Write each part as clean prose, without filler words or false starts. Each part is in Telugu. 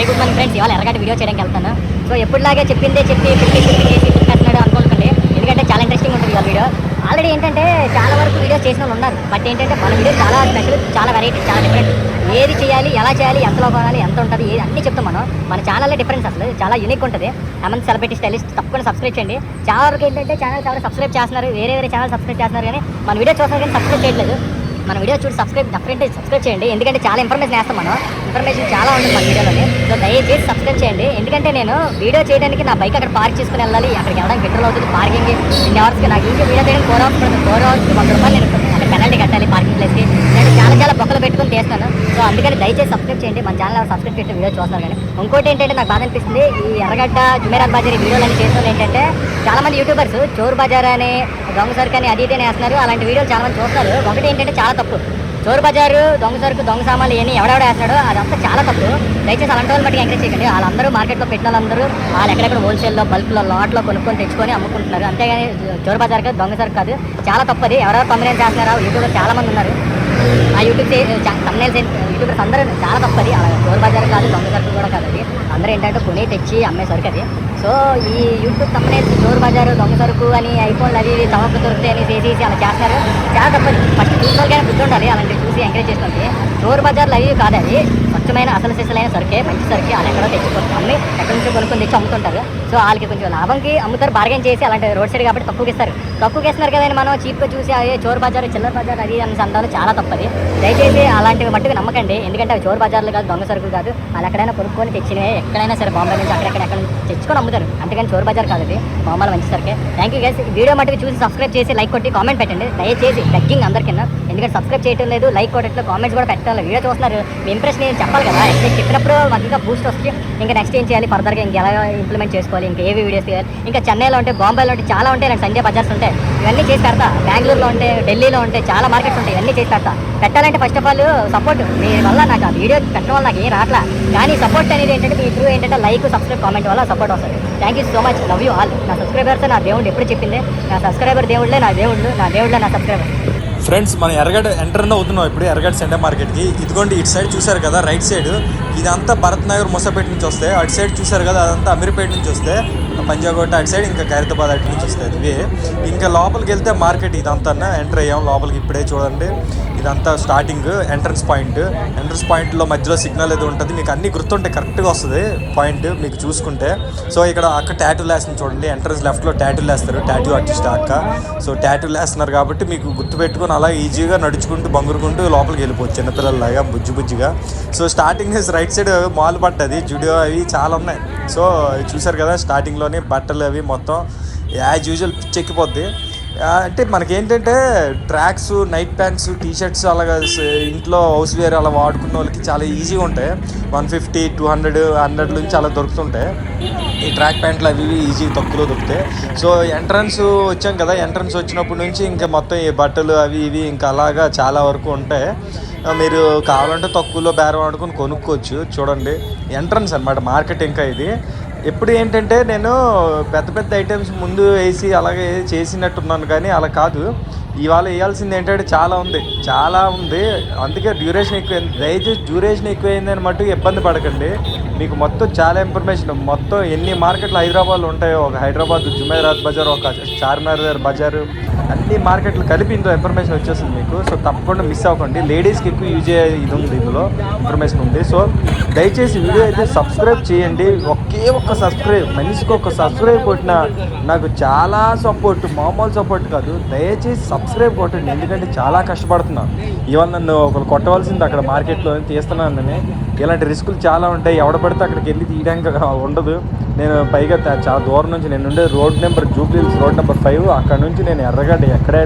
Very good morning friends. ఇవాళ ఎర్రగడ్డ వీడియో చేయడానికి వెళ్తాను. సో ఎప్పుడులాగే చెప్పిందే చెప్పి చేసి పెట్టినాడు అనుకోకండి, ఎందుకంటే చాలా ఇంట్రెస్టింగ్ ఉంటుంది ఇవాళ వీడియో. ఆల్రెడీ ఏంటంటే చాలా వరకు వీడియోస్ చేసిన వాళ్ళు ఉన్నారు, బట్ ఏంటంటే మన వీడియో చాలా స్పెషల్, చాలా వెరైటీ, చాలా డిఫరెంట్. ఏది చేయాలి, ఎలా చేయాలి, ఎంతలో కొనాలి, ఎంత ఉంటుంది, ఏది అన్నీ చెప్తాం మనం. మన ఛానల్లో డిఫరెన్స్ అసలు చాలా యూనిక్ ఉంటుంది. హేమంత్ సెలబ్రిటీ స్టైలిస్ట్ తప్పకుండా సబ్స్క్రైబ్ చేయండి. చాలా వరకు ఏంటంటే ఛానల్స్ ఎవరు సబ్స్క్రైబ్ చేస్తున్నారు, వేరే ఛానల్ సబ్స్క్రైబ్ చేస్తున్నారు, కానీ మన వీడియో చూస్తున్నారు కానీ సబ్స్క్రైబ్ చేయట్లేదు. మన వీడియో చూసి సబ్స్క్రైబ్ చేయండి, ఎందుకంటే చాలా ఇన్ఫర్మేషన్ వేస్తాం మనం. ఇన్ఫర్మేషన్ చాలా ఉంటుంది మన వీడియోలోనే. సో దయచేసి సబ్స్క్రైబ్ చేయండి, ఎందుకంటే నేను వీడియో చేయడానికి నా బైక్ అక్కడ పార్క్ చేసుకుని వెళ్ళాలి. అక్కడికి వెళ్ళడానికి పెట్రోల్ అవుతుంది, పార్కింగ్ ఇన్ని అవర్స్కి నాకు ఇంకా వీడియో చేయడానికి 4 hours పడుతుంది. 4 hours 100 రూపాయలు నేను అక్కడ పెనాల్టీ కట్టాలి పార్కింగ్ ప్లేస్కి. నేను చాలా బొక్కలు పెట్టుకుని చేస్తాను. సో అందుకని దయచేసి సబ్స్క్రైబ్ చేయండి. మన ఛానల్ సబ్స్క్రైబ్ చేసి వీడియో చూస్తున్నారు. కానీ ఇంకోటి ఏంటంటే నాకు బాధ అనిపిస్తుంది, ఈ ఎర్రగడ్డ జుమేరాత్ బజార్ వీడియోలు అని చేస్తున్నారు. ఏంటంటే చాలా మంది యూట్యూబర్స్ చోరు బజార్ అని, దొంగ సరుకు అని అది ఇదే వేస్తున్నారు. అలాంటి వీడియోలు చాలా మంది చూస్తున్నారు. ఒకటి ఏంటంటే చాలా తప్పు. చోరు బజారు, దొంగ సరుకు, దొంగ సామాన్లు ఇవన్నీ ఎవడెవడ వేస్తున్నాడో అదంతా చాలా తప్పు. దయచేసి అలాంటి వాళ్ళు బట్టి ఎంకరేజ్ చేయకండి. వాళ్ళందరూ మార్కెట్లో పెట్టిన వాళ్ళందరూ వాళ్ళు ఎక్కడెక్కడ హోల్సేల్లో, బల్క్లో, లాట్లో కొనుక్కొని తెచ్చుకొని అమ్ముకుంటున్నారు. అంతేగాని చోరు బజార్ కాదు, దొంగ సరుకు కాదు. చాలా తప్పది. ఎవరెవరు కంపెనీ చేస్తున్నారో యూట్యూబర్ చాలా మంది ఉన్నారు. ఆ యూట్యూబర్స్ అందరూ చాలా తప్పది. అలా చోరు బజార్ కాదు, దొంగ సరుకు కూడా కాదు. అది అందరూ ఏంటంటే కొని తెచ్చి అమ్మే సరుకు అది. సో ఈ యూట్యూబ్ కంపెనీస్ చోరు బజారు, దొంగ సరుకు అని, ఐఫోన్లు అవి చవక దొరుకుతాయి అని చేసి అలా చేస్తున్నారు. చాలా తప్పది. ఫస్ట్ చూసుకోవాలని బుద్ధి ఉండాలి. అలాంటివి చూసి ఎంకరేజ్ చేసుకుంటే చోరు బజార్లు అవి కాదు, అది స్వచ్ఛమైన అసలు సిసలైన సరుకే, మంచి సరుకే. అది ఎక్కడో తెచ్చుకొని అమ్మి ఎక్కడి నుంచో కొనుక్కొని తెచ్చి అమ్ముతుంటారు. సో వాళ్ళకి కొంచెం లాభంకి అమ్ముతారు, బార్గెన్ చేసి. అలాంటి రోడ్ సైడ్ కాబట్టి తక్కువకి ఇస్తున్నారు కదండి. మనం చీప్గా చూసి అదే చోరు బజారు, చిల్లర బజార్ అది అని సందాలు చాలా తప్పది. దయచేసి అలాంటివి మట్టుకు నమ్మకండి, ఎందుకంటే అవి చోరు బజార్లు కాదు, దొంగ సరుకులు కాదు. వాళ్ళు ఎక్కడైనా కొనుక్కొని తెచ్చినవి, ఎక్కడైనా సరే బాంబే నుంచి ఎక్కడ తెచ్చుకొని అమ్ముతారు. అంతేగాని చోరు బజార్ కాదు, అది మామూలు మంచి సరికే. Thank you guys. వీడియో మట్టుకు చూసి సబ్స్క్రైబ్ చేసి లైక్ కొట్టి కామెంట్ పెట్టండి దయచేసి, బెగ్గింగ్ అందరికీ. ఎందుకంటే సబ్స్క్రైబ్ చేయడం లేదు, లైక్ కొట్టట్లేదు, కామెంట్స్ కూడా పెట్టాలి. వీడియో చూస్తున్నారు, మీ ఇంప్రెషన్ నేను చెప్పాలి కదా. చెప్పినప్పుడు మాకు ఇంకా బూస్ట్ వస్తుంది. ఇంకా నెక్స్ట్ ఏం చేయాలి, ఫర్దర్గా ఇంకా ఎలా ఇంప్లిమెంట్ చేసుకోవాలి, ఇంకా ఏవి వీడియోస్ చేయాలి. ఇంకా చెన్నైలో ఉంటే, బాంబేలో ఉంటే చాలా ఉంటాయి. నాకు సండే బజార్స్ ఉంటాయి, ఇవన్నీ చేసి పెడతా. బెంగళూరులో ఉంటే, ఢిల్లీలో ఉంటే చాలా మార్కెట్స్ ఉంటాయి, ఇవన్నీ చేసి పెడతా. పెట్టాలంటే ఫస్ట్ ఆఫ్ ఆల్ సపోర్ట్ మీ వల్ల. నాకు ఆ వీడియో పెట్టడం వల్ల నాకు ఏం రాట్లా, కానీ సపోర్ట్ అనేది ఏంటంటే మీ త్రూ ఏంటంటే లైక్, సబ్స్క్రైబ్, కామెంట్ వల్ల సపోర్ట్ వస్తుంది. Thank you so much, love you all. నా సబ్స్క్రైబర్స్ నా దేవుడు, ఎప్పుడు చెప్పింది నా సబ్స్క్రైబర్ దేవుళ్ళే నా దేవుళ్ళే నా సబ్స్క్రైబర్. ఫ్రెండ్స్, మనం ఎర్రగడ్డ ఎంటర్ అవుతున్నాం ఇప్పుడు ఎర్రగడ్డ సెంటర్ మార్కెట్కి. ఇదిగోండి ఇటు సైడ్ చూసారు కదా, రైట్ సైడ్ ఇదంతా భరత్ నగర్, ముసాపేట నుంచి వస్తే. అటు సైడ్ చూసారు కదా, అదంతా అమీర్పేట నుంచి వస్తే, పంజాగోట అటు సైడ్, ఇంకా ఖైరతాబాద్ అటు నుంచి వస్తుంది. ఇవి ఇంకా లోపలికి వెళ్తే మార్కెట్ ఇదంతా ఎంటర్ అయ్యాం లోపలికి. ఇప్పుడే చూడండి, ఇదంతా స్టార్టింగ్ ఎంట్రన్స్ పాయింట్లో మధ్యలో సిగ్నల్ ఏదో ఉంటుంది. మీకు అన్నీ గుర్తుంటే కరెక్ట్గా వస్తుంది పాయింట్ మీకు చూసుకుంటే. సో ఇక్కడ అక్క ట్యాటూలు వేస్తుంది చూడండి, ఎంట్రన్స్ లెఫ్ట్లో ట్యాటూలు వేస్తారు, ట్యాటూ ఆర్టిస్ట్ అక్క. సో ట్యాటూలు వేస్తున్నారు కాబట్టి మీకు గుర్తుపెట్టుకుని అలా ఈజీగా నడుచుకుంటూ బంగురుకుంటూ లోపలికి వెళ్ళిపోవచ్చు చిన్నపిల్లలాగా బుజ్జిగా. So starting right side mall పట్టది, జుడియో అవి చాలా ఉన్నాయి. సో చూసారు కదా, స్టార్టింగ్లోనే బట్టలు అవి మొత్తం యాజ్ యూజువల్ పిచ్చెక్కిపోద్ది. అంటే మనకేంటంటే ట్రాక్స్, నైట్ ప్యాంట్స్, టీషర్ట్స్ అలాగా ఇంట్లో హౌస్ వేర్ అలా వాడుకున్న వాళ్ళకి చాలా ఈజీగా ఉంటాయి. 150, 200, 100 నుంచి అలా దొరుకుతుంటాయి. ఈ ట్రాక్ ప్యాంట్లు అవి ఈజీగా తక్కువలో దొరుకుతాయి. సో ఎంట్రన్స్ వచ్చాం కదా, ఎంట్రన్స్ వచ్చినప్పటి నుంచి ఇంకా మొత్తం ఈ బట్టలు అవి ఇవి ఇంకా అలాగా చాలా వరకు ఉంటాయి. మీరు కావాలంటే తక్కువలో బేరం ఆడుకొని కొనుక్కోవచ్చు. చూడండి ఎంట్రన్స్ అనమాట మార్కెట్. ఇంకా ఇది ఎప్పుడు ఏంటంటే నేను పెద్ద ఐటమ్స్ ముందు వేసి అలాగే చేసినట్టున్నాను, కానీ అలా కాదు. ఇవాళ వేయాల్సింది ఏంటంటే చాలా ఉంది. అందుకే డ్యూరేషన్ ఎక్కువైంది. దయచేసి డ్యూరేషన్ ఎక్కువైందని మట్టుకు ఇబ్బంది పడకండి. మీకు మొత్తం చాలా ఇన్ఫర్మేషన్, మొత్తం ఎన్ని మార్కెట్లు హైదరాబాద్లో ఉంటాయో, ఒక హైదరాబాద్ జుమేరాత్ బజార్, ఒక చార్మినార్ బజారు, అన్ని మార్కెట్లు కలిపి ఇందులో ఇన్ఫర్మేషన్ వచ్చేస్తుంది మీకు. సో తప్పకుండా మిస్ అవ్వకండి. లేడీస్కి ఎక్కువ యూజ్ అయ్యే ఇది ఉంది, ఇందులో ఇన్ఫర్మేషన్ ఉంది. సో దయచేసి వీడియో అయితే సబ్స్క్రైబ్ చేయండి. ఒకే ఒక్క సబ్స్క్రైబ్, మనిషికి ఒక సబ్స్క్రైబ్ కొట్టిన నాకు చాలా సపోర్ట్, మామూలు సపోర్ట్ కాదు. దయచేసి సబ్స్క్రైబ్ కొట్టండి, ఎందుకంటే చాలా కష్టపడుతున్నాను. ఇవాళ నన్ను ఒకరు కొట్టవలసింది అక్కడ మార్కెట్లో తీస్తున్నానని. ఇలాంటి రిస్కులు చాలా ఉంటాయి, ఎవడ పడితే అక్కడికి వెళ్ళి తీయడానికి ఉండదు. నేను పైగా చాలా దూరం నుంచి, నేను ఉండే road number Jubilee Hills, road number 5. అక్కడ నుంచి నేను ఎర్రగడ్డ, ఎక్కడ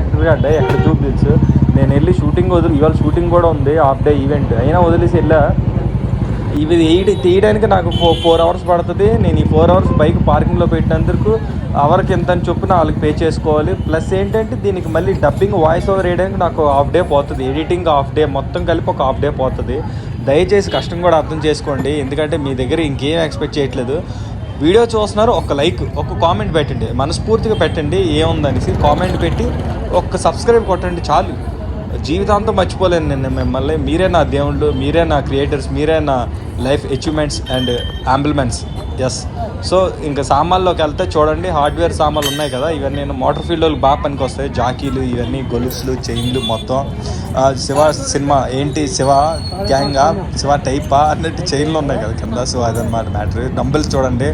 జూబ్లీహిల్స్ నేను వెళ్ళి షూటింగ్ ఇవాళ షూటింగ్ కూడా ఉంది, హాఫ్ డే ఈవెంట్ అయినా వదిలేసి వెళ్ళా. ఇవి తీయడానికి నాకు 4 hours పడుతుంది. నేను ఈ 4 hours బైక్ పార్కింగ్లో పెట్టినందుకు అవర్కి ఎంత అని చొప్పున వాళ్ళకి పే చేసుకోవాలి. ప్లస్ ఏంటంటే దీనికి మళ్ళీ డబ్బింగ్, వాయిస్ ఓవర్ వేయడానికి నాకు హాఫ్ డే పోతుంది, ఎడిటింగ్ హాఫ్ డే, మొత్తం కలిపి ఒక హాఫ్ డే పోతుంది. దయచేసి కష్టం కూడా అర్థం చేసుకోండి, ఎందుకంటే మీ దగ్గర ఇంకేం ఎక్స్పెక్ట్ చేయట్లేదు. వీడియో చూస్తున్నారు, ఒక లైక్, ఒక కామెంట్ పెట్టండి, మనస్ఫూర్తిగా పెట్టండి ఏముందనేసి కామెంట్ పెట్టి ఒక్క సబ్స్క్రైబ్ కొట్టండి చాలు. జీవితాంతం మర్చిపోలేను నేను మిమ్మల్ని. మీరే నా దేవుళ్ళు, మీరే నా క్రియేటర్స్, మీరే నా లైఫ్ అచీవ్మెంట్స్ అండ్ ఆంబుల్మెంట్స్. ఎస్. సో ఇంకా సామాన్లోకి వెళ్తే చూడండి, హార్డ్వేర్ సామాన్లు ఉన్నాయి కదా, ఇవన్నీ నేను మోటార్ ఫీల్డ్ వాళ్ళకి బాగా పనికి వస్తాయి. జాకీలు, ఇవన్నీ గొలుసులు, చైన్లు మొత్తం. శివ సినిమా ఏంటి, శివ గ్యాంగా, శివ టైపా అన్నట్టు చైన్లు ఉన్నాయి కదా కింద. సో అదనమాట మ్యాటర్. డంబుల్స్ చూడండి,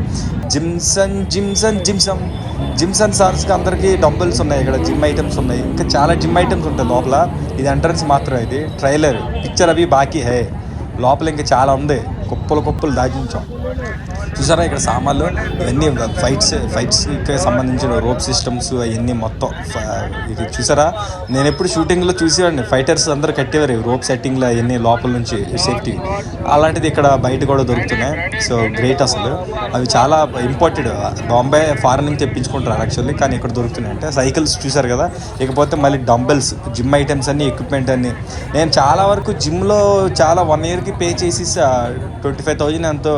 జిమ్సన్ సార్స్కి అందరికీ డంబుల్స్ ఉన్నాయి. ఇక్కడ జిమ్ ఐటమ్స్ ఉన్నాయి, ఇంకా చాలా జిమ్ ఐటమ్స్ ఉంటాయి లోపల. ఇది ఎంట్రన్స్ మాత్రం, ఇది ట్రైలర్, పిక్చర్ అవి బాకీ హే. లోపల ఇంకా చాలా ఉంది, కుప్పలు దాచించాం. చూసారా ఇక్కడ సామాన్లు ఇవన్నీ ఫైట్స్కి సంబంధించిన రోప్ సిస్టమ్స్ అవన్నీ మొత్తం. ఇది చూసారా, నేను ఎప్పుడు షూటింగ్లో చూసేవాడిని, ఫైటర్స్ అందరూ కట్టేవారు రోప్ సెట్టింగ్లో అవన్నీ లోపల నుంచి సేఫ్టీ. అలాంటిది ఇక్కడ బయట కూడా దొరుకుతున్నాయి. సో గ్రేట్ అసలు. అవి చాలా ఇంపార్టెంట్, బాంబే ఫారెన్ నుంచి తెప్పించుకుంటారు యాక్చువల్లీ, కానీ ఇక్కడ దొరుకుతున్నాయి. అంటే సైకిల్స్ చూసారు కదా, ఇకపోతే మళ్ళీ డంబెల్స్, జిమ్ ఐటమ్స్ అన్ని, ఎక్విప్మెంట్ అన్ని. నేను చాలా వరకు జిమ్లో చాలా 1 yearకి పే చేసి 25,000 ఎంతో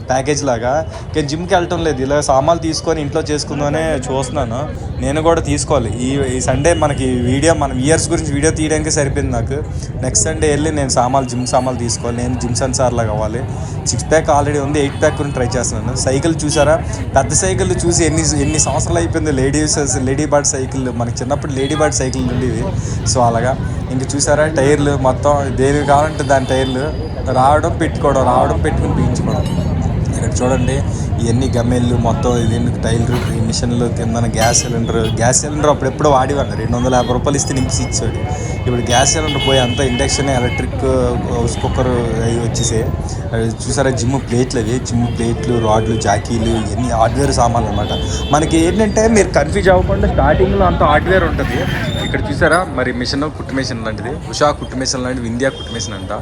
ప్యాకేజ్ లాగా, కానీ జిమ్కి వెళ్ళటం లేదు. ఇలా సామాన్లు తీసుకొని ఇంట్లో చేసుకుందామనే చూస్తున్నాను. నేను కూడా తీసుకోవాలి. ఈ సండే మనకి మన ఇయర్స్ గురించి వీడియో తీయడానికి సరిపోయింది నాకు. నెక్స్ట్ సండే వెళ్ళి నేను జిమ్ సామాన్లు తీసుకోవాలి. నేను జిమ్ సెన్సార్ లాగా అవ్వాలి. 6 pack ఆల్రెడీ ఉంది, 8 pack గురించి ట్రై చేస్తున్నాను. సైకిల్ చూసారా, పెద్ద సైకిల్ చూసి ఎన్ని సంవత్సరాలు అయిపోయింది. లేడీ బర్డ్ సైకిల్, మనకి చిన్నప్పుడు లేడీ బర్డ్ సైకిల్ ఉండేవి. సో అలాగా ఇంక చూసారా, టైర్లు మొత్తం దేనికి కావాలంటే దాని టైర్లు రావడం పెట్టుకుని పీయించుకోవడం. ఇక్కడ చూడండి ఇవన్నీ గమ్మెళ్ళు మొత్తం, ఇది టైర్లు, ఈ మిషన్లు, కింద గ్యాస్ సిలిండర్ అప్పుడెప్పుడో వాడేవాడిని. 250 రూపాయలు ఇస్తే నింపి ఇచ్చాడు. ఇప్పుడు గ్యాస్ సిలిండర్ పోయి అంతా ఇండక్షన్, ఎలక్ట్రిక్ హౌస్ కుక్కర్ అవి వచ్చేసాయి. చూసారా జిమ్ ప్లేట్లు, రాడ్లు, జాకీలు, ఇవన్నీ హార్డ్వేర్ సామాన్లు అనమాట. మనకి ఏంటంటే మీరు కన్ఫ్యూజ్ అవ్వకుండా స్టార్టింగ్లో అంత హార్డ్వేర్ ఉంటుంది. ఇక్కడ చూసారా మరి కుట్టు మిషన్ లాంటిది, ఉషా కుట్టు మిషన్ లాంటిది, వింధ్యా కుట్టు మిషన్ అంట.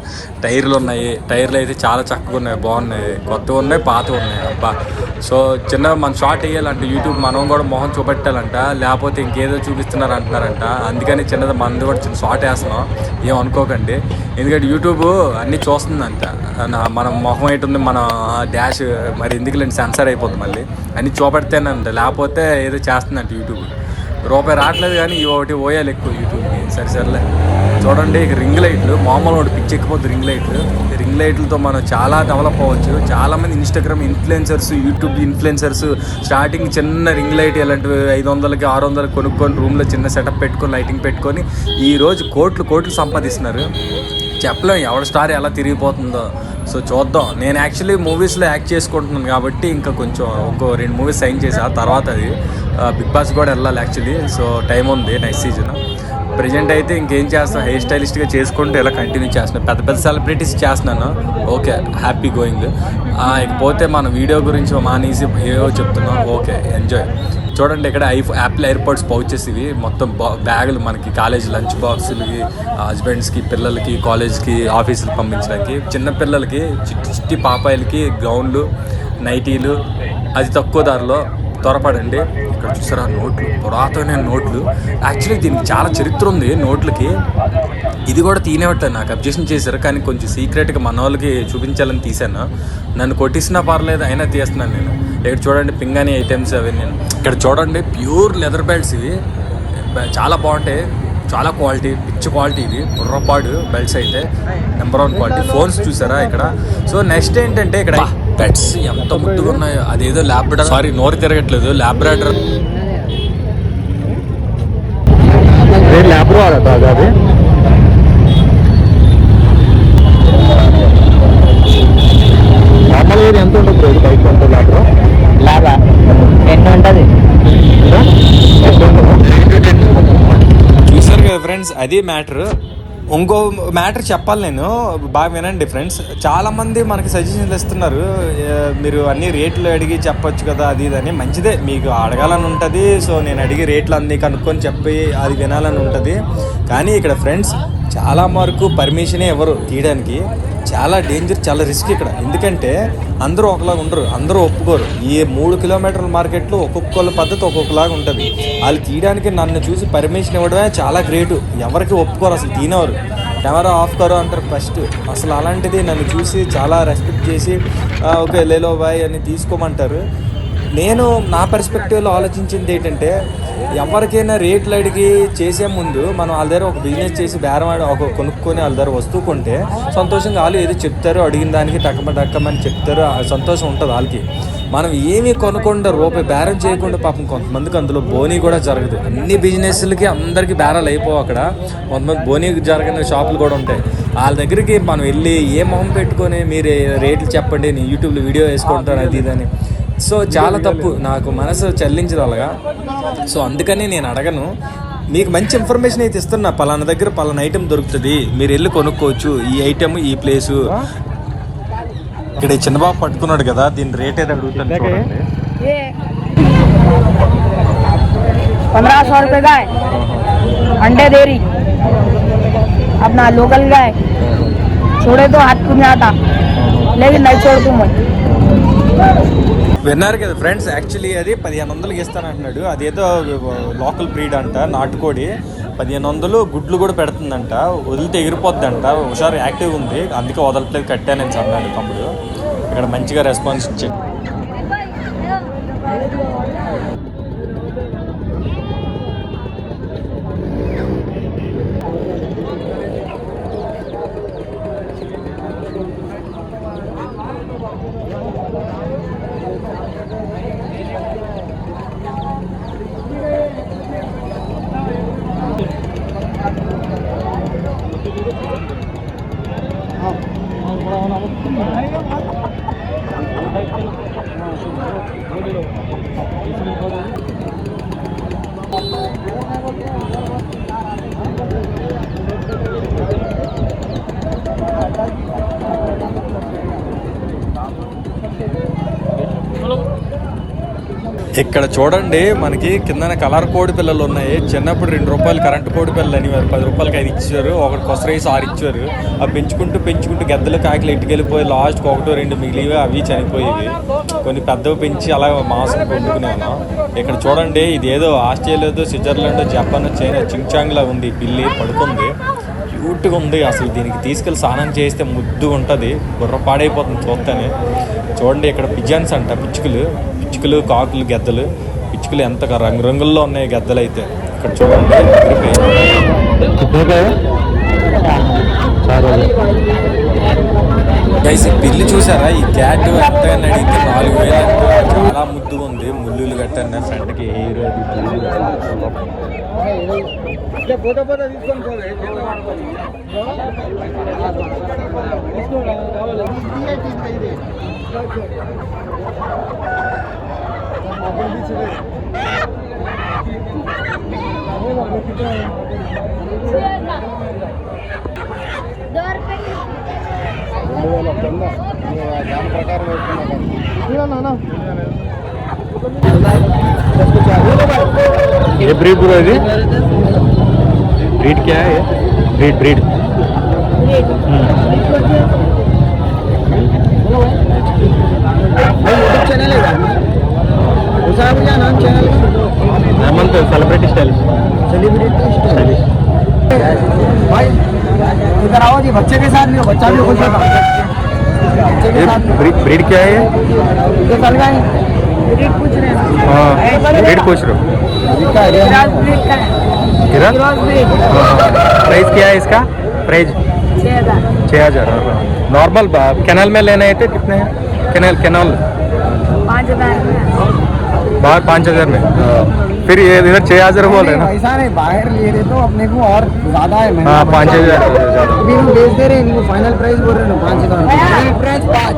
టైర్లు ఉన్నాయి, టైర్లు అయితే చాలా చక్కగా ఉన్నాయి, బాగున్నాయి, కొత్తగా ఉన్నాయి, పాతగా ఉన్నాయి. అబ్బా. సో చిన్నగా మనం షార్ట్ వేయాలంటే యూట్యూబ్ మనం కూడా మొహం చూపెట్టాలంట, లేకపోతే ఇంకేదో చూపిస్తున్నారు అంటున్నారంట. అందుకని చిన్నది మనది కూడా చిన్న షార్ట్ వేస్తున్నాం, ఏం అనుకోకండి. ఎందుకంటే యూట్యూబ్ అన్నీ చూస్తుందంట, మనం మొహం ఏంటుంది, మన డాష్ మరి ఎందుకులేండి సెన్సర్ అయిపోతుంది, మళ్ళీ అన్నీ చూపెడితేనంట, లేకపోతే ఏదో చేస్తుందంట యూట్యూబ్. రూపాయి రావట్లేదు కానీ ఒకటి పోయాలి ఎక్కువ యూట్యూబ్కి. సరేలే. చూడండి ఇక రింగ్ లైట్లు, మామూలు ఒకటి పిచ్చి ఎక్కిపోతుంది రింగ్ లైట్లతో మనం చాలా డెవలప్ అవ్వచ్చు. చాలామంది Instagram influencers, YouTube influencers starting చిన్న రింగ్ లైట్ ఇలాంటివి 500కి 600కి కొనుక్కొని రూమ్లో చిన్న సెటప్ పెట్టుకొని లైటింగ్ పెట్టుకొని ఈరోజు కోట్లు సంపాదిస్తున్నారు. చెప్పలేం ఎవరి స్టార్ ఎలా తిరిగిపోతుందో. సో చూద్దాం. నేను యాక్చువల్లీ మూవీస్లో యాక్ట్ చేసుకుంటున్నాను కాబట్టి ఇంకా కొంచెం 2 మూవీస్ సైన్ చేసి ఆ తర్వాత అది బిగ్ బాస్ కూడా వెళ్ళాలి యాక్చువల్లీ. సో టైం ఉంది, నెక్స్ట్ సీజన్. ప్రజెంట్ అయితే ఇంకేం చేస్తాను, హెయిర్ స్టైలిస్ట్గా చేసుకుంటూ ఇలా కంటిన్యూ చేస్తున్నాను. పెద్ద సెలబ్రిటీస్ చేస్తున్నాను, ఓకే, హ్యాపీ గోయింగ్. ఇకపోతే మన వీడియో గురించి మానేసి ఏవో చెప్తున్నాం, ఓకే, ఎంజాయ్. చూడండి ఇక్కడ యాపిల్ ఎయిర్పోర్ట్స్ పౌచెస్, ఇవి మొత్తం బ్యాగులు మనకి కాలేజ్ లంచ్ బాక్సులకి, హస్బెండ్స్కి, పిల్లలకి, కాలేజ్కి, ఆఫీసులకు పంపించడానికి, చిన్న పిల్లలకి, చిట్టి పాపాయిలకి గౌన్లు, నైటీలు అది తక్కువ ధరలో త్వరపడండి. ఇక్కడ చూసారా నోట్లు, పురాతనమైన నోట్లు. యాక్చువల్లీ దీనికి చాలా చరిత్ర ఉంది నోట్లకి. ఇది కూడా తీనేవట్లేదు, నాకు అబ్జెక్షన్ చేశారు, కానీ కొంచెం సీక్రెట్గా మన వాళ్ళకి చూపించాలని తీశాను. నన్ను కొట్టిసినా పర్లేదు, అయినా తీస్తున్నాను నేను. ఇక్కడ చూడండి పింగాణి ఐటమ్స్ అవి. నేను ఇక్కడ చూడండి ప్యూర్ లెదర్ బెల్ట్స్, ఇవి చాలా బాగుంటాయి, చాలా క్వాలిటీ, పిచ్ క్వాలిటీ. ఇవి బుర్రపాడు బెల్ట్స్ అయితే నెంబర్ 1 క్వాలిటీ. ఫోన్స్ చూసారా ఇక్కడ. సో నెక్స్ట్ ఏంటంటే ఇక్కడ పెట్స్ ఎంత ముద్దుగా ఉన్నాయో. అదేదో ల్యాబ్రాడర్, సారీ నోరు తిరగట్లేదు, ల్యాబ్రాడర్ అది. మామూలుగా ఎంత ఉంటుంది బైక్ ఉంటుంది లాభా 10 ఉంటుంది. చూసారు కదా ఫ్రెండ్స్, అది మ్యాటర్. ఇంకో మ్యాటర్ చెప్పాలి నేను, బాగా వినండి ఫ్రెండ్స్. చాలామంది మనకి సజెషన్లు ఇస్తున్నారు, మీరు అన్ని రేట్లు అడిగి చెప్పొచ్చు కదా అది ఇది అని. మంచిదే, మీకు అడగాలని ఉంటుంది. సో నేను అడిగి రేట్లు అన్నీ కనుక్కొని చెప్పి అది వినాలని ఉంటుంది. కానీ ఇక్కడ ఫ్రెండ్స్ చాలా వరకు పర్మిషనే ఎవరు తీయడానికి. చాలా డేంజర్, చాలా రిస్క్ ఇక్కడ. ఎందుకంటే అందరూ ఒకలాగా ఉండరు, అందరూ ఒప్పుకోరు. ఈ 3 కిలోమీటర్ల మార్కెట్లో ఒక్కొక్కళ్ళ పద్ధతి ఒక్కొక్కలాగా ఉంటుంది. వాళ్ళు తీయడానికి నన్ను చూసి పర్మిషన్ ఇవ్వడమే చాలా గ్రేటు. ఎవరికి ఒప్పుకోరు, అసలు తీనవారు. కెమెరా ఆఫ్ కరో అంటారు ఫస్ట్. అసలు అలాంటిది నన్ను చూసి చాలా రెస్పెక్ట్ చేసి ఓకే లేలో బాయ్ అని తీసుకోమంటారు. నేను నా పర్స్పెక్టివ్లో ఆలోచించింది ఏంటంటే, ఎవరికైనా రేట్లు అడిగి చేసే ముందు మనం వాళ్ళ దగ్గర ఒక బిజినెస్ చేసి బేరం ఆడి ఒక కొనుక్కొని వాళ్ళ దగ్గర వస్తువు కొంటే సంతోషంగా వాళ్ళు ఏదో చెప్తారు, అడిగిన దానికి టక్కమని చెప్తారు, ఆ సంతోషం ఉంటుంది వాళ్ళకి. మనం ఏమీ కొనకుండా రూపాయి బేరం చేయకుండా పాపం కొంతమందికి అందులో బోనీ కూడా జరగదు. అన్ని బిజినెస్లకి అందరికీ బేరాలు అయిపోవు. అక్కడ కొంతమంది బోనీ జరగని షాపులు కూడా ఉంటాయి. వాళ్ళ దగ్గరికి మనం వెళ్ళి ఏ మొహం పెట్టుకొని మీరు రేట్లు చెప్పండి, నేను యూట్యూబ్లో వీడియో వేసుకుంటాను అది ఇదని. సో చాలా తప్పు, నాకు మనసు చల్లించదు అలాగా. సో అందుకని నేను అడగను. మీకు మంచి ఇన్ఫర్మేషన్ అయితే ఇస్తున్నా, పలానా దగ్గర పలానా ఐటెం దొరుకుతుంది, మీరు వెళ్ళి కొనుక్కోవచ్చు, ఈ ఐటెం ఈ ప్లేసు. ఇక్కడ ఈ చిన్నబాబు పట్టుకున్నాడు కదా, దీని రేట్ ఏదో అడుగుతాను చూడండి. 1500 रुपये का है, अंडे दे रही अपना लोकल का है, छोड़े तो हाथ में आता लेकिन नहीं छोड़ती मैं. విన్నారు కదా ఫ్రెండ్స్, యాక్చువల్లీ అది 1500కి ఇస్తానంటున్నాడు. అదేదో లోకల్ బ్రీడ్ అంట, నాటుకోడి. 1500 గుడ్లు కూడా పెడుతుందంట, వదిలితే ఎగిరిపోద్దంట. హుషారు యాక్టివ్ ఉంది, అందుకే వదలట్లేదు, కట్టానని అన్నాడు తమ్ముడు. ఇక్కడ మంచిగా రెస్పాన్స్ ఇచ్చాడు. ఇక్కడ చూడండి, మనకి కిందన కలర్ కోడి పిల్లలు ఉన్నాయి. చిన్నప్పుడు 2 రూపాయలు కరెంటు కోడి పిల్లలు అనేవారు, 10 రూపాయలకి 5 ఇచ్చారు. ఒకటి కొసరేసి 6 ఇచ్చారు. అవి పెంచుకుంటూ గద్దలు కాకిలు ఎట్టుకెళ్ళిపోయి లాస్ట్కి 1-2 మిగిలివి, అవి చనిపోయేవి. కొన్ని పెద్దవి పెంచి అలా మాంసం వండుకునేవాళ్ళం. ఇక్కడ చూడండి, ఇది ఏదో ఆస్ట్రేలియాదో స్విట్జర్లాండ్ జపాన్ చైనా చింగ్చాంగ్లా ఉంది. పిల్లి పడుకుంది, క్యూట్గా ఉంది. అసలు దీనికి తీసుకెళ్ళి స్నానం చేస్తే ముద్దుగా ఉంటుంది, బుర్ర పాడైపోతుంది చూస్తేనే. చూడండి, ఇక్కడ పిజన్స్ అంట, పిచ్చుకలు కాకులు గెద్దలు. పిచ్చుకలు ఎంత రంగురంగుల్లో ఉన్నాయి గెద్దలు అయితే. ఇక్కడ చూడండి, గైస్ పిల్లి చూసారా? ఈ క్యాట్ ఎంతగానే అడిగితే 4000 అంట. చాలా ముద్దుగా ఉంది, ముల్లులు గట్టన్న ఫ్రంట్కి హెయిర్ దాని ప్రకారం ये ब्रीड ब्रो है, ब्रीड क्या है? ब्रीड चैनल है नाम चैनल हेमंत सेलिब्रिटी स्टाइलिश भाई इधर आओ जी, बच्चे के साथ भी हो, बच्चा भी खुश होगा. ब्रीड क्या है? ये सलगाई ब्रीड पूछ रहे हैं. हाँ, ब्रीड पूछ रहे हो. प्राइस क्या है इसका? प्राइस 6000. नॉर्मल कैनल में लेना है तो कितने हैं? कैनल 5000 में. फिर ये इधर 6000 बोल रहे हैं ना? ऐसा नहीं, बाहर ले रहे तो अपने को और ज्यादा है. हाँ 5000 अभी हम बेच दे रहे हैं इनको, फाइनल प्राइस बोल रहे हैं 5000. प्राइस 5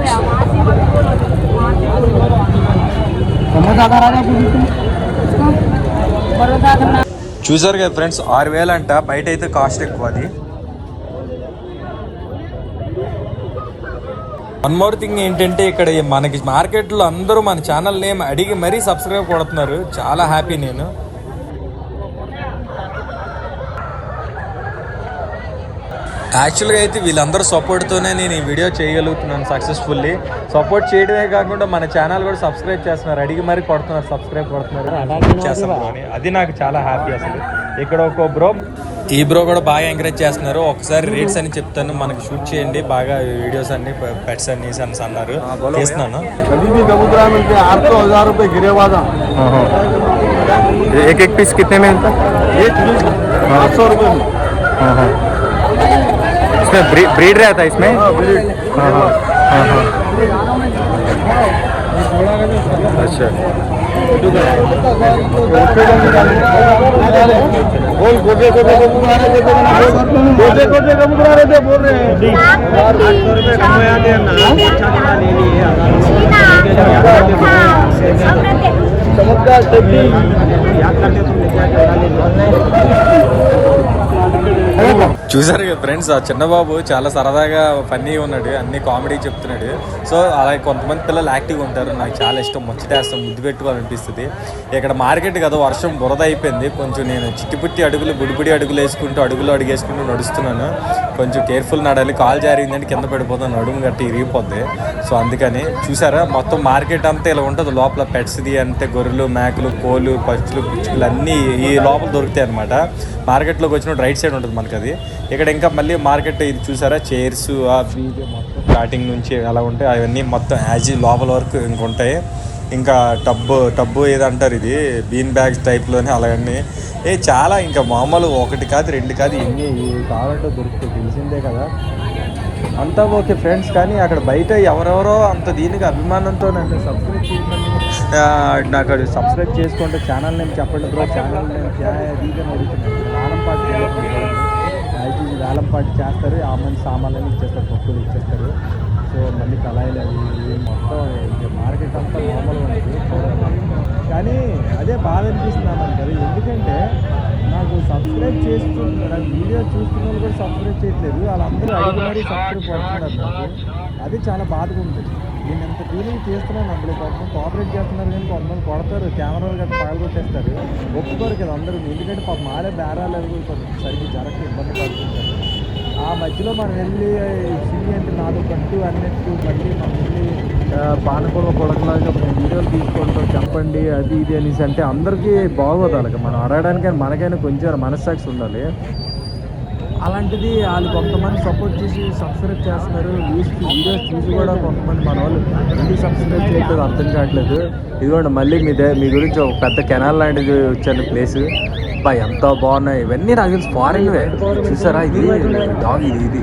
చూసారు కదా ఫ్రెండ్స్, 6000 అంట. బయట అయితే కాస్ట్ ఎక్కువ. అది వన్ మోర్ థింగ్ ఏంటంటే, ఇక్కడ మనకి మార్కెట్లో అందరూ మన ఛానల్ నేమ్ అడిగి మరీ సబ్స్క్రైబ్ కొడుతున్నారు. చాలా హ్యాపీ నేను. యాక్చువల్గా అయితే వీళ్ళందరూ సపోర్ట్తోనే నేను ఈ వీడియో చేయగలుగుతున్నాను సక్సెస్ఫుల్లీ. సపోర్ట్ చేయడమే కాకుండా మన ఛానల్ కూడా సబ్స్క్రైబ్ చేస్తున్నారు, అడిగి మరీ కొడుతున్నారు, సబ్స్క్రైబ్ కొడుతున్నారు చేస్తున్నారు అని. అది నాకు చాలా హ్యాపీ. అసలు ఇక్కడ ఒక బ్రో ఈ బ్రో కూడా బాగా ఎంకరేజ్ చేస్తున్నారు. ఒకసారి రేట్స్ అని చెప్తాను, మనకి షూట్ చేయండి బాగా వీడియోస్ అన్ని పెట్స్ అన్ని సన్స్ అన్నారు, చేస్తున్నాను. एक एक पीस कितने में मिलता? 800 रुपये में. इसमें ब्रीड रहता है इसमें? अच्छा. बोल गोटे गोटे कबूतर आ रहे थे, गोटे गोटे कबूतर आ रहे थे, बोल रहे हैं 800 रुपये कम में आते हैं ना. अच्छा वाला ले लिए चमत्कार टेक्नी याद करते तुमने क्या क्या ले చూసారు కదా ఫ్రెండ్స్, ఆ చిన్నబాబు చాలా సరదాగా ఫన్నీగా ఉన్నాడు, అన్ని కామెడీ చెప్తున్నాడు. సో అలాగే కొంతమంది పిల్లలు యాక్టివ్గా ఉంటారు, నాకు చాలా ఇష్టం, ముచ్చటేస్తాం, ముద్దు పెట్టుకోవాలనిపిస్తుంది. ఇక్కడ మార్కెట్ కదా, వర్షం బురద అయిపోయింది, కొంచెం నేను చిట్టిపుట్టి అడుగులు బుడిబుడి అడుగులు వేసుకుంటూ అడుగేసుకుంటూ నడుస్తున్నాను. కొంచెం కేర్ఫుల్ నడాలి, కాలు జారిందంటే కింద పడిపోతాను, నడుము గట్టి ఇరిగిపోద్ది. సో అందుకని చూసారా, మొత్తం మార్కెట్ అంతా ఇలా ఉంటుంది. లోపల పెట్స్ది అంటే గొర్రెలు, మేకలు, కోళ్ళు, పక్షులు, పిచ్చుకలు అన్నీ ఈ లోపల దొరుకుతాయి అనమాట. మార్కెట్లోకి వచ్చినప్పుడు రైట్ సైడ్ ఉంటుంది మనకి అది. ఇక్కడ ఇంకా మళ్ళీ మార్కెట్ ఇది చూసారా, చైర్స్ మొత్తం స్టార్టింగ్ నుంచి అలా ఉంటాయి, అవన్నీ మొత్తం యాజ్ లోపల వరకు ఇంకొంటాయి. ఇంకా టబ్బు ఏదంటారు, ఇది బీన్ బ్యాగ్స్ టైప్లోనే అలాగన్నీ చాలా ఇంకా మామూలు ఒకటి కాదు రెండు కాదు, ఎన్ని కావాలంటే దొరుకుతాయి, తెలిసిందే కదా. అంతా ఓకే ఫ్రెండ్స్, కానీ అక్కడ బయట ఎవరెవరో అంత దీనికి అభిమానంతో నన్ను సబ్స్క్రైబ్ చేయమని నాకు సబ్స్క్రైబ్ చేసుకుంటే ఛానల్ నేమ్ చెప్పండి బ్రో, ఛానల్ నేమ్ దీని అడుగుతున్నాను. వేలంపాటి చేస్తారు, ఆ మంది సామాన్లు ఇచ్చేస్తారు, పప్పులు ఇచ్చేస్తారు. సో మళ్ళీ కళాయిలు అవి మొత్తం మార్కెట్ అంతా మామూలుగా ఉంటుంది చూడండి. కానీ అదే బాధ అనిపిస్తుంది అన్నాను కదా, ఎందుకంటే నాకు సబ్స్క్రైబ్ చేస్తున్నారు, వీడియో చూస్తున్న వాళ్ళు కూడా సబ్స్క్రైబ్ చేయట్లేదు, వాళ్ళందరూ అడిగి మరీ సబ్స్క్రైబ్ పడుతున్నారు నాకు. అది చాలా బాధగా ఉంటుంది. నేను ఎంత ఫీలింగ్ చేస్తున్నాను, అందులో కొంతమంది కోఆపరేట్ చేస్తున్నారు, కానీ కొంతమంది కొడతారు, కెమెరాలు గట్రా పగలగొట్టేస్తారు, ఒప్పుకోరు కదా అందరూ. ఎందుకంటే పాప మారే బేరాలు అవి సరిగ్గా జరగక ఇబ్బంది పడుతుంటారు. ఆ మధ్యలో మనం వెళ్ళి సినీ అంటే నాలుగు కట్టు అన్నట్టు మళ్ళీ మనం వెళ్ళి పానకూల కొడకలాగా వీడియోలు తీసుకుంటాం, చెప్పండి అది ఇది అనేసి అంటే అందరికీ బాగోదు. అలాగే మనం అడగడానికి మనకైనా కొంచెం మనస్సాక్షి ఉండాలి. అలాంటిది వాళ్ళు కొంతమంది సపోర్ట్ చేసి సబ్స్క్రైబ్ చేస్తున్నారు, వీడియోస్ చూసి కూడా కొంతమంది మన వాళ్ళు ఎందుకు సబ్స్క్రైబ్ చేయట్లేదు అర్థం కావట్లేదు. ఇదిగోండి మళ్ళీ మీ గురించి ఒక పెద్ద కెనాల్ లాంటిది వచ్చాను ప్లేస్, ఎంత బాగున్నాయి ఇవన్నీ. నాకు తెలిసి ఫారిన్వే చూసారా, ఇది డాగ్ ఇది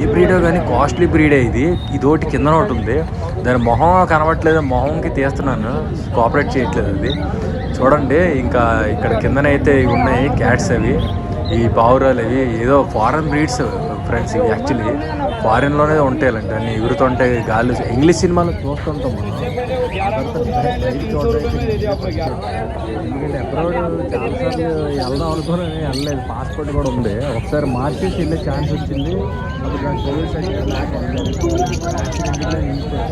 ఏ బ్రీడో కానీ కాస్ట్లీ బ్రీడే ఇది ఒకటి కింద ఒకటి ఉంది, దాని మొహం కనబట్టలేదు, మొహంకి తీస్తున్నాను, కోఆపరేట్ చేయట్లేదు అది. చూడండి ఇంకా ఇక్కడ కిందనైతే ఇవి ఉన్నాయి క్యాట్స్, అవి ఈ పావురాలు అవి ఏదో ఫారెన్ బ్రీడ్స్ ఫ్రెండ్స్. ఇవి యాక్చువల్లీ ఫారిన్లోనే ఉంటాయి అంటే అన్ని ఎగురుతుంటాయి గాలి. ఇంగ్లీష్ సినిమాలో చూస్తుంటాం మనం, ఎందుకంటే అబ్రాడ్ చాలాసార్లు వెళ్దాం అనుకుని వెళ్ళలేదు, పాస్పోర్ట్ కూడా ఉంది. ఒకసారి మార్చేసి వెళ్ళే ఛాన్స్ వచ్చింది, అప్పుడు నాకు కోవిడ్ సర్టిఫికేట్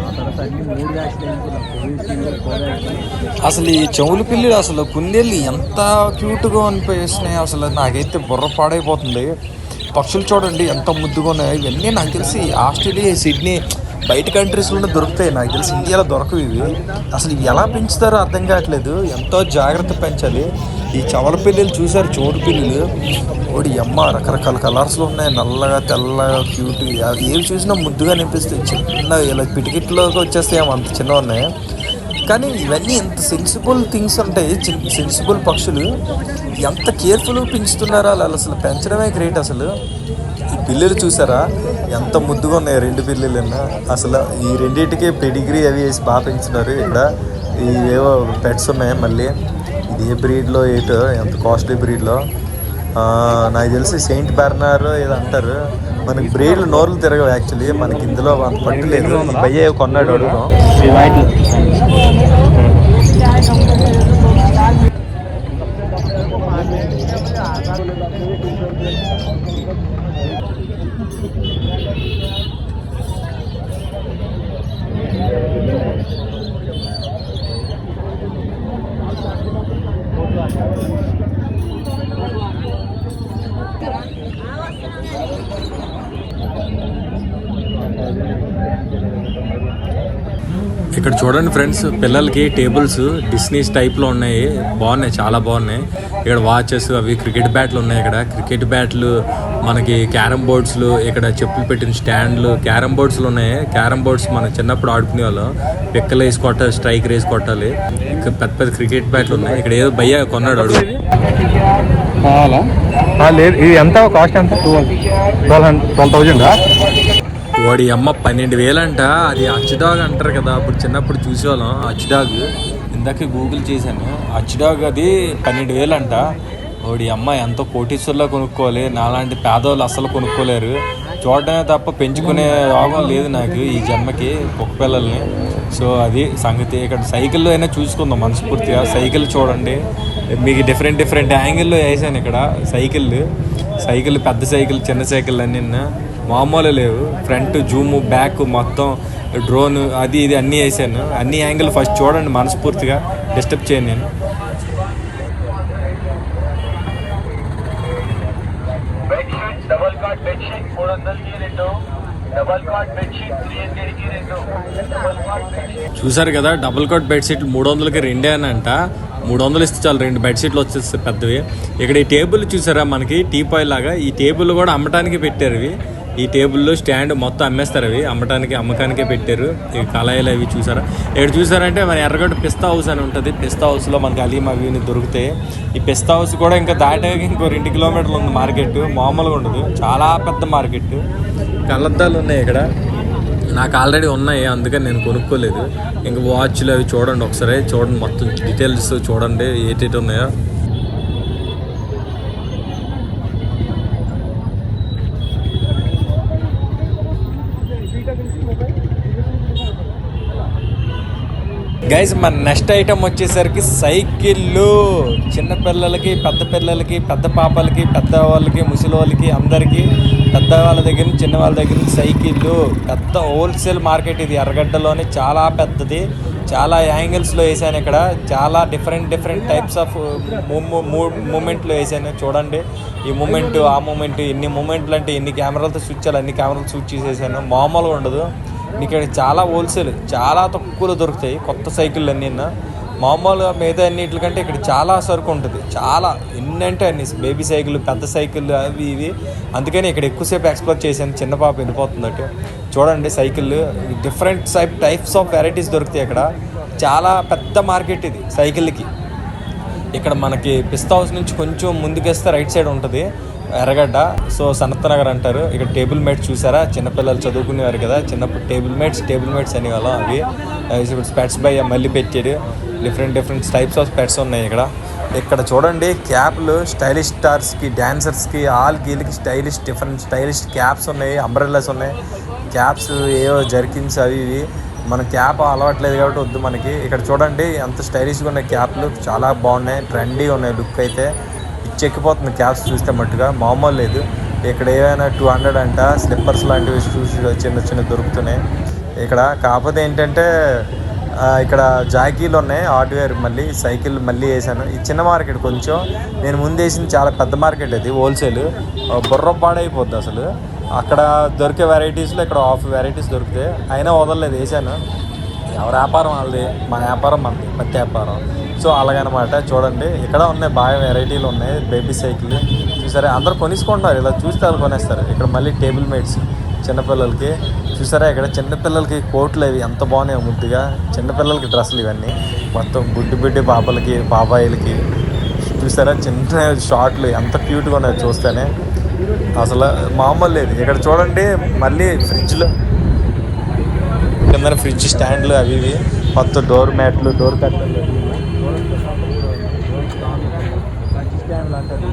ఆ తర్వాత అన్ని 3 వ్యాక్సిన్ కోవిడ్. అసలు ఈ చెవులు పిల్లి అసలు కుందేళ్ళు ఎంత క్యూట్గా అనిపిస్తున్నాయి, అసలు నాకైతే బుర్ర పాడైపోతుంది. పక్షులు చూడండి ఎంత ముద్దుగా ఉన్నాయి. ఇవన్నీ నాకు తెలిసి ఆస్ట్రేలియా, సిడ్నీ బయట కంట్రీస్లోనే దొరుకుతాయి, నాకు తెలిసి ఇండియాలో దొరకవు ఇవి. అసలు ఇవి ఎలా పెంచుతారో అర్థం కావట్లేదు, ఎంతో జాగ్రత్త పెంచాలి. ఈ చవల పిల్లలు చూసారు, చోటు పిల్లలు ఓడి అమ్మ రకరకాల కలర్స్లో ఉన్నాయి, నల్లగా తెల్లగా క్యూట్గా, ఏవి చూసినా ముద్దుగా అనిపిస్తాయి. చిన్న ఇలా పిటికిట్లోకి వచ్చేస్తాయేమో అంత చిన్నగా ఉన్నాయి. కానీ ఇవన్నీ ఎంత సెన్సిబుల్ థింగ్స్ ఉంటాయి, సెన్సిబుల్ పక్షులు ఎంత కేర్ఫుల్గా పెంచుతున్నారో వాళ్ళు, అసలు పెంచడమే గ్రేట్. అసలు ఈ పిల్లలు చూసారా ఎంత ముద్దుగా ఉన్నాయి, 2 పిల్లలన్నా. అసలు ఈ రెండింటికి పెడిగ్రీ అవి వేసి బాగా పెంచుతున్నారు. ఇక్కడ ఏవో పెట్స్ ఉన్నాయి మళ్ళీ, ఇది ఏ బ్రీడ్లో ఏటో, ఎంత కాస్ట్లీ బ్రీడ్లో నాకు తెలిసి సెయింట్ బెర్నార్ ఏదో అంటారు. మనకి బ్రీడ్లు నోర్లు తిరగవు యాక్చువల్లీ, మనకి ఇందులో అంత పట్టలేదు. భయ్యే కొన్నాడు అడుగుదాం. ఇక్కడ చూడండి ఫ్రెండ్స్, పిల్లలకి టేబుల్స్ డిస్నీస్ టైప్లో ఉన్నాయి, బాగున్నాయి, చాలా బాగున్నాయి. ఇక్కడ వాచెస్, అవి క్రికెట్ బ్యాట్లు ఉన్నాయి. ఇక్కడ క్రికెట్ బ్యాట్లు, మనకి క్యారమ్ బోర్డ్స్లు, ఇక్కడ చెప్పులు పెట్టిన స్టాండ్లు, క్యారమ్ బోర్డ్స్లు ఉన్నాయి. క్యారమ్ బోర్డ్స్ మనం చిన్నప్పుడు ఆడుకునే వాళ్ళం, పిక్కలు వేసి కొట్టాలి, స్ట్రైక్ రేసి కొట్టాలి. ఇక్కడ పెద్ద పెద్ద క్రికెట్ బ్యాట్లు ఉన్నాయి. ఇక్కడ ఏదో భయ్య కొన్నాడు, అడుగు. లేదు, ఇది ఎంత కాస్ట్ ఎంత? 12,000. వాడి అమ్మ 12,000 అంట. అది అచ్డాగ్ అంటారు కదా, అప్పుడు చిన్నప్పుడు చూసేవాళ్ళం అచ్డాగ్. ఇందాక గూగుల్ చేశాను, అచ్డాగ్ అది 12,000 అంట. వాడి అమ్మ ఎంతో కోటీశ్వర్లో కొనుక్కోవాలి, నాలాంటి పేదవాళ్ళు అస్సలు కొనుక్కోలేరు. చూడటమే తప్ప పెంచుకునే యోగం లేదు నాకు ఈ జన్మకి కుక్క పిల్లల్ని. సో అది సంగతి. ఇక్కడ సైకిల్లో అయినా చూసుకుందాం మనస్ఫూర్తిగా. సైకిల్ చూడండి, మీకు డిఫరెంట్ డిఫరెంట్ యాంగిల్లో వేసాను ఇక్కడ సైకిల్, పెద్ద సైకిల్, చిన్న సైకిల్ అన్నీ మామూలు లేవు. ఫ్రంట్ జూము, బ్యాక్ మొత్తం, డ్రోన్, అది ఇది అన్నీ వేసాను. అన్ని యాంగిల్ ఫస్ట్ చూడండి మనస్ఫూర్తిగా, డిస్టర్బ్ చేయను నేను. डबल कॉट बेडशीट 400 की रेटो, डबल कॉट बेडशीट 300 की रेटो, डबल कॉट बेडशीट. చూసారు కదా, డబుల్ కాట్ బెడ్షీట్లు 300కి 2 అని అంట. 300 ఇస్తే చాలు 2 బెడ్షీట్లు వచ్చేస్తాయి పెద్దవి. ఇక్కడ ఈ టేబుల్ చూసారా, మనకి టీపాయ్ లాగా ఈ టేబుల్ కూడా అమ్మటానికి పెట్టారు. ఇవి ఈ టేబుల్లో స్టాండ్ మొత్తం అమ్మేస్తారు, అవి అమ్మకానికే పెట్టారు. ఈ కళాయిలు అవి చూసారా. ఇక్కడ చూసారంటే మన ఎర్రగడ్డ పిస్తా హౌస్ అని ఉంటుంది. పిస్తా హౌస్లో మనకి అలీం అవి దొరుకుతాయి. ఈ పిస్తా హౌస్ కూడా ఇంకా దాటాక ఇంకో 2 కిలోమీటర్లు ఉంది మార్కెట్, మామూలుగా ఉండదు, చాలా పెద్ద మార్కెట్. కళ్ళద్దాలు ఉన్నాయి ఇక్కడ, నాకు ఆల్రెడీ ఉన్నాయి, అందుకని నేను కొనుక్కోలేదు. ఇంకా వాచ్లు అవి చూడండి ఒకసారి, చూడండి మొత్తం డీటెయిల్స్ చూడండి ఏటేటి ఉన్నాయో. గైస్, మన నెక్స్ట్ ఐటమ్ వచ్చేసరికి సైకిళ్ళు. చిన్నపిల్లలకి, పెద్ద పిల్లలకి, పెద్ద పాపలకి, పెద్దవాళ్ళకి, ముసలి వాళ్ళకి, అందరికీ, పెద్దవాళ్ళ దగ్గర నుంచి చిన్న వాళ్ళ దగ్గర నుంచి సైకిళ్ళు. పెద్ద హోల్సేల్ మార్కెట్ ఇది, ఎర్రగడ్డలోనే చాలా పెద్దది. చాలా యాంగిల్స్లో వేసాను ఇక్కడ, చాలా డిఫరెంట్ టైప్స్ ఆఫ్ మూమెంట్లో వేసాను. చూడండి ఈ మూమెంట్, ఆ మూమెంట్, ఎన్ని మూమెంట్లు అంటే ఎన్ని కెమెరాలతో స్విచ్ చేయాలి, అన్ని కెమెరాలు స్విచ్ చేసేసాను. మామూలుగా ఉండదు. మీకు ఇక్కడ చాలా హోల్సేల్, చాలా తక్కువలో దొరుకుతాయి కొత్త సైకిళ్ళు అన్నీ. మామూలుగా మిగతా అన్నిటికంటే ఇక్కడ చాలా సరుకు ఉంటుంది, చాలా ఎన్ని అంటే అన్ని. బేబీ సైకిల్, పెద్ద సైకిల్, అవి ఇవి. అందుకని ఇక్కడ ఎక్కువసేపు ఎక్స్ప్లోర్ చేశాను. చిన్న పాప వెళ్ళిపోతుందట. చూడండి సైకిళ్ళు, డిఫరెంట్ టైప్స్ ఆఫ్ వెరైటీస్ దొరుకుతాయి ఇక్కడ. చాలా పెద్ద మార్కెట్ ఇది సైకిల్కి. ఇక్కడ మనకి పిస్తా హౌస్ నుంచి కొంచెం ముందుకేస్తే రైట్ సైడ్ ఉంటుంది ఎర్రగడ్డ. సో సనత్ నగర్ అంటారు. ఇక్కడ టేబుల్ మేట్స్ చూసారా, చిన్నపిల్లలు చదువుకునేవారు కదా, చిన్నప్పుడు టేబుల్ మేట్స్ అనేవాళ్ళం. అవి ఇప్పుడు స్పెట్స్ బై మళ్ళీ పెట్టారు. డిఫరెంట్ టైప్స్ ఆఫ్ స్పెట్స్ ఉన్నాయి ఇక్కడ. ఇక్కడ చూడండి క్యాప్లు, స్టైలిష్ స్టార్స్కి, డాన్సర్స్కి, వీళ్ళకి డిఫరెంట్ స్టైలిష్ క్యాప్స్ ఉన్నాయి, అంబ్రెల్లాస్ ఉన్నాయి. క్యాప్స్ ఏవో జర్కిన్స్ అవి ఇవి. మన క్యాప్ అలవాట్లేదు కాబట్టి వద్దు మనకి. ఇక్కడ చూడండి ఎంత స్టైలిష్గా ఉన్నాయి క్యాప్లు, చాలా బాగున్నాయి, ట్రెండీగా ఉన్నాయి. లుక్ అయితే చెక్కిపోతుంది క్యాప్స్ చూస్తే మట్టుగా, మామూలు లేదు. ఇక్కడ ఏమైనా 200 అంట. స్లిప్పర్స్ లాంటివి చిన్న దొరుకుతున్నాయి ఇక్కడ. కాకపోతే ఏంటంటే ఇక్కడ జాకీలు ఉన్నాయి, హార్డ్వేర్. మళ్ళీ సైకిల్ మళ్ళీ వేసాను. ఈ చిన్న మార్కెట్ కొంచెం, నేను ముందు వేసింది చాలా పెద్ద మార్కెట్ అది, హోల్సేల్. బుర్ర పాడైపోద్ది అసలు. అక్కడ దొరికే వెరైటీస్లో ఇక్కడ హాఫ్ వెరైటీస్ దొరికితే అయినా వదలలేదు, వేసాను. ఎవరి వ్యాపారం వాళ్ళది, మన వ్యాపారం మనది, పత్తి వ్యాపారం. సో అలాగనమాట. చూడండి ఇక్కడ ఉన్నాయి బాగా వెరైటీలు ఉన్నాయి. బేబీ సైకిల్ చూసారా, అందరూ కొనేసుకుంటున్నారు, ఇలా చూస్తే వాళ్ళు కొనేస్తారు. ఇక్కడ మళ్ళీ టేబుల్ మేట్స్ చిన్నపిల్లలకి చూసారా. ఇక్కడ చిన్నపిల్లలకి కోట్లు అవి ఎంత బాగున్నాయి ముద్దుగా. చిన్నపిల్లలకి డ్రెస్సులు ఇవన్నీ మొత్తం బుడ్డి పాపలకి, బాబాయిలకి చూసారా. చిన్న షార్ట్లు ఎంత క్యూట్గా ఉన్నాయి చూస్తేనే, అసలు మామూలు లేదు. ఇక్కడ చూడండి మళ్ళీ ఫ్రిడ్జ్లు, కింద ఫ్రిడ్జ్ స్టాండ్లు అవి ఇవి, మొత్తం డోర్ మ్యాట్లు, డోర్ కట్టర్లు, ఫ్రిడ్జ్ స్టాండ్లు అంటారు.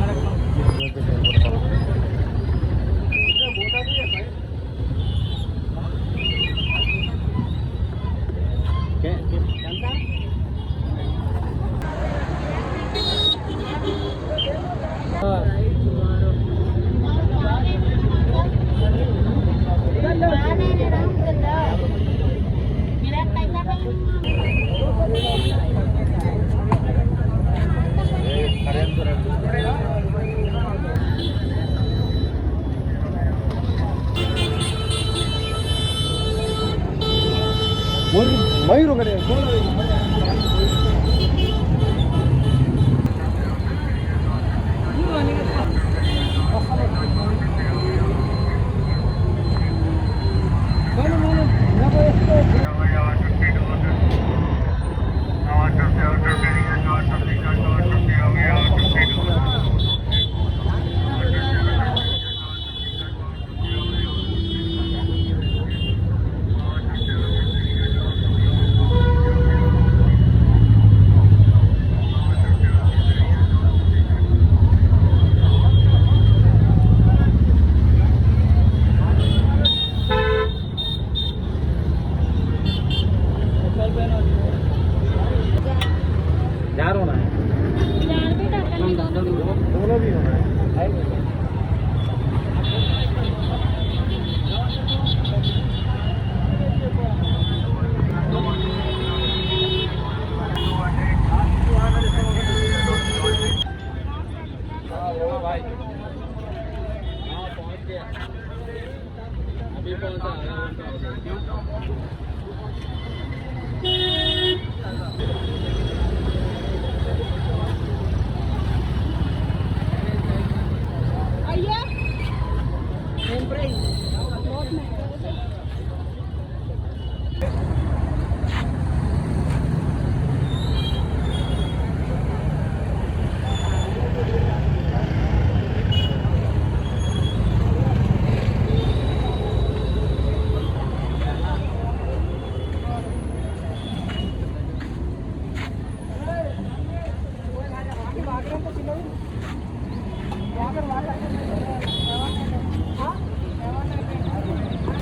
मयूर करे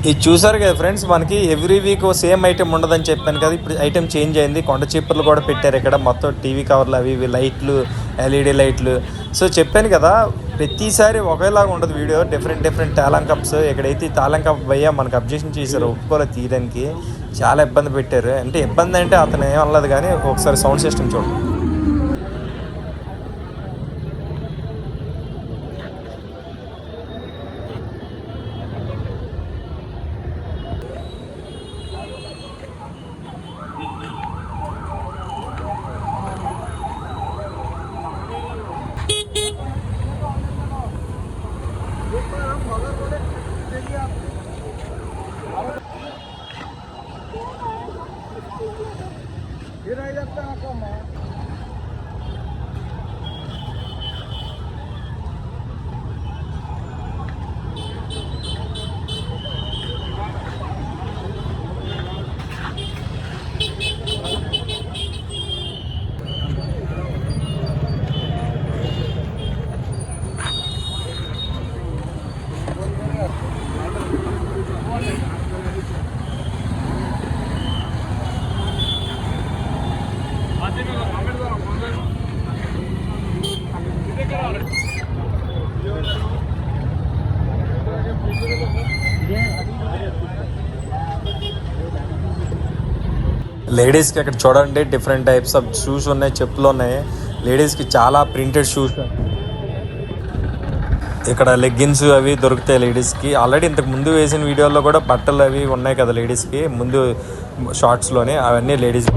ఇది చూసారు కదా ఫ్రెండ్స్, మనకి ఎవ్రీ వీక్ సేమ్ ఐటెం ఉండదని చెప్పాను కదా. ఇప్పుడు ఐటెం చేంజ్ అయింది. కొండ చీపుర్లు కూడా పెట్టారు ఇక్కడ. మొత్తం టీవీ కవర్లు అవి ఇవి లైట్లు, ఎల్ఈడి లైట్లు. సో చెప్పాను కదా, ప్రతిసారి ఒకేలాగా ఉండదు వీడియో. Different talent cups. ఇక్కడైతే టాలెంట్ కప్ భయ్యా మనకు అబ్జెక్షన్ చేశారు, ఒప్పుకోలేదు తీయడానికి. చాలా ఇబ్బంది పెట్టారు. అంటే ఇబ్బంది అంటే అతను ఏం అనలేదు, కానీ ఒకసారి సౌండ్ సిస్టమ్ చూడండి. లేడీస్కి అక్కడ చూడండి డిఫరెంట్ టైప్స్ ఆఫ్ షూస్ ఉన్నాయి, చెప్పులు ఉన్నాయి. లేడీస్కి చాలా ప్రింటెడ్ షూస్. ఇక్కడ లెగ్గిన్స్ అవి దొరుకుతాయి లేడీస్కి. ఆల్రెడీ ఇంతకు ముందు వేసిన వీడియోలో కూడా బట్టలు అవి ఉన్నాయి కదా లేడీస్కి, ముందు షార్ట్స్లోనే అవన్నీ లేడీస్.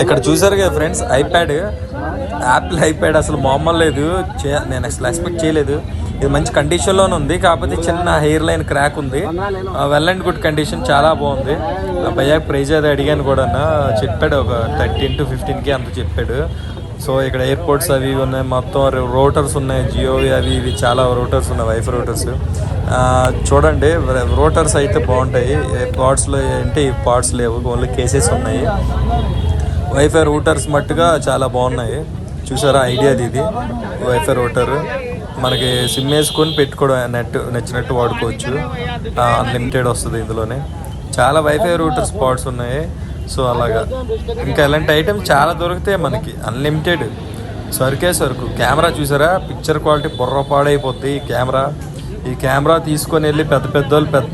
ఇక్కడ చూసారు కదా ఫ్రెండ్స్, యాపిల్ ఐప్యాడ్ అసలు మామూలు లేదు. నేను అసలు ఎక్స్పెక్ట్ చేయలేదు. ఇది మంచి కండిషన్లోనే ఉంది, కాకపోతే చిన్న హెయిర్ లైన్ క్రాక్ ఉంది. వెల్ అండ్ గుడ్ కండిషన్, చాలా బాగుంది. భయ్యా ప్రైజ్ అది అడిగాను కూడా, చెప్పాడు ఒక 13 to 15K అంత చెప్పాడు. సో ఇక్కడ ఎయిర్పోర్ట్స్ అవి ఉన్నాయి, మొత్తం రోటర్స్ ఉన్నాయి, జియోవి అవి ఇవి చాలా రోటర్స్ ఉన్నాయి, వైఫై రోటర్స్. చూడండి రోటర్స్ అయితే బాగుంటాయి. పాడ్స్లో అంటే ఈ పాడ్స్ లేవు, ఓన్లీ కేసెస్ ఉన్నాయి. వైఫై రూటర్స్ మట్టుగా చాలా బాగున్నాయి. చూసారా ఐడియాది ఇది వైఫై రూటర్. మనకి సిమ్ వేసుకొని పెట్టుకోవడం, నెట్ నచ్చినట్టు వాడుకోవచ్చు. అన్లిమిటెడ్ వస్తుంది ఇందులోనే. చాలా వైఫై రూటర్ స్పాట్స్ ఉన్నాయి. సో అలాగా ఇంకా ఇలాంటి ఐటమ్స్ చాలా దొరుకుతాయి మనకి, అన్లిమిటెడ్. సరుకే సరుకు. కెమెరా చూసారా, పిక్చర్ క్వాలిటీ బుర్రపాడైపోద్ది ఈ కెమెరా తీసుకొని వెళ్ళి పెద్ద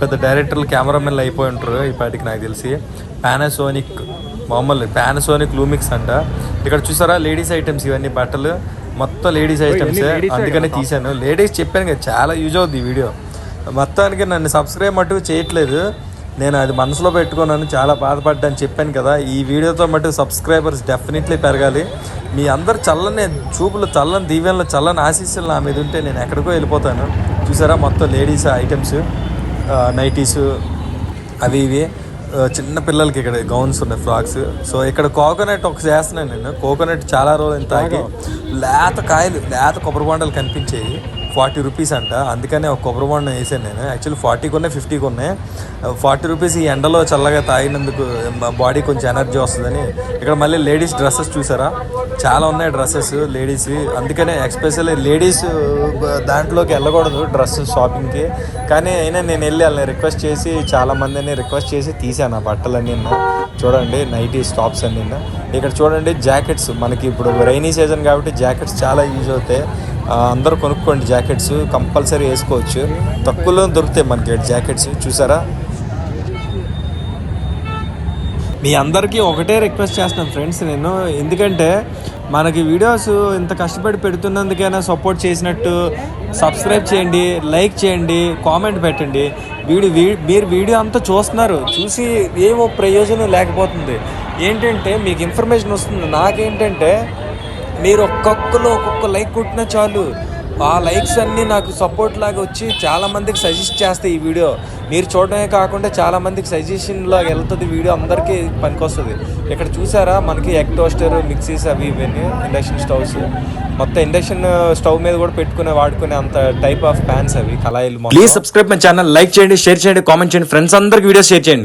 పెద్ద డైరెక్టర్లు కెమెరామెన్లు అయిపోయి ఉంటారు ఈ పాటికి నాకు తెలిసి. పానాసోనిక్ లూమిక్స్ అంట. ఇక్కడ చూసారా లేడీస్ ఐటమ్స్, ఇవన్నీ బట్టలు మొత్తం లేడీస్ ఐటమ్స్, అందుకనే తీశాను. లేడీస్ చెప్పాను కదా, చాలా యూజ్ అవుద్ది ఈ వీడియో. మొత్తానికి నన్ను సబ్స్క్రైబ్ మటుకు చేయట్లేదు, నేను అది మనసులో పెట్టుకున్నాను, చాలా బాధపడ్డాను చెప్పాను కదా. ఈ వీడియోతో మటుకు సబ్స్క్రైబర్స్ డెఫినెట్లీ పెరగాలి. మీ అందరు చల్లని చూపులు, చల్లని దీవెనలు, చల్లని ఆశీస్సులు నా మీద ఉంటే నేను ఎక్కడికో వెళ్ళిపోతాను. చూసారా మొత్తం లేడీస్ ఐటమ్స్, నైటీస్ అవి ఇవి, చిన్న పిల్లలకి ఇక్కడ గౌన్స్ ఉన్నాయి, ఫ్రాక్స్. సో ఇక్కడ కోకోనట్ ఒక చేస్తున్నాను నేను. కోకోనట్ చాలా రోజులు తాగి లేత కొబ్బరి బొండాలు కనిపించాయి. 40 రూపీస్ అంట, అందుకనే ఒక కొబ్బరి బొండం వేసాను నేను. యాక్చువల్లీ 40 ఉన్నాయి, 50 ఉన్నాయి. 40 రూపీస్ ఈ ఎండలో చల్లగా తాగినందుకు బాడీ కొంచెం ఎనర్జీ వస్తుందని. ఇక్కడ మళ్ళీ లేడీస్ డ్రెస్సెస్ చూసారా, చాలా ఉన్నాయి డ్రెస్సెస్ లేడీస్. అందుకనే ఎస్పెషల్లీ లేడీస్ దాంట్లోకి వెళ్ళకూడదు డ్రెస్ షాపింగ్కి, కానీ అయినా నేను వెళ్ళి వాళ్ళని రిక్వెస్ట్ చేసి, చాలామందిని రిక్వెస్ట్ చేసి తీసాను ఆ బట్టలన్నీ. చూడండి నైటీస్, టాప్స్ అన్నీ. ఇక్కడ చూడండి జాకెట్స్, మనకి ఇప్పుడు రైనీ సీజన్ కాబట్టి జాకెట్స్ చాలా యూజ్ అవుతాయి. అందరూ కొనుక్కోండి జాకెట్స్, కంపల్సరీ వేసుకోవచ్చు, తక్కువలో దొరుకుతాయి మనకి జాకెట్స్. చూసారా, మీ అందరికీ ఒకటే రిక్వెస్ట్ చేస్తున్నాను ఫ్రెండ్స్ నేను, ఎందుకంటే మనకి వీడియోస్ ఇంత కష్టపడి పెడుతున్నందుకైనా సపోర్ట్ చేసినట్టు సబ్స్క్రైబ్ చేయండి, లైక్ చేయండి, కామెంట్ పెట్టండి. మీరు వీడియో అంతా చూస్తున్నారు, చూసి ఏమో ప్రయోజనం లేకపోతుంది. ఏంటంటే మీకు ఇన్ఫర్మేషన్ వస్తుంది, నాకేంటంటే మీరు ఒక్కొక్క లైక్ కొట్టినా చాలు, ఆ లైక్స్ అన్నీ నాకు సపోర్ట్ లాగా వచ్చి చాలామందికి సజెస్ట్ చేస్తాయి ఈ వీడియో. మీరు చూడడమే కాకుండా చాలామందికి సజెషన్లో వెళ్తుంది వీడియో, అందరికీ పనికొస్తుంది. ఇక్కడ చూసారా మనకి ఎగ్ టోస్టర్, మిక్సీస్ అవి ఇవన్నీ, ఇండక్షన్ స్టవ్స్, మొత్తం ఇండక్షన్ స్టవ్ మీద కూడా వాడుకునే అంత టైప్ ఆఫ్ ప్యాన్స్ అవి, కళాయిలు. Please subscribe my channel, like చేయండి, షేర్ చేయండి, కామెంట్ చేయండి, ఫ్రెండ్స్ అందరికి వీడియో షేర్ చేయండి.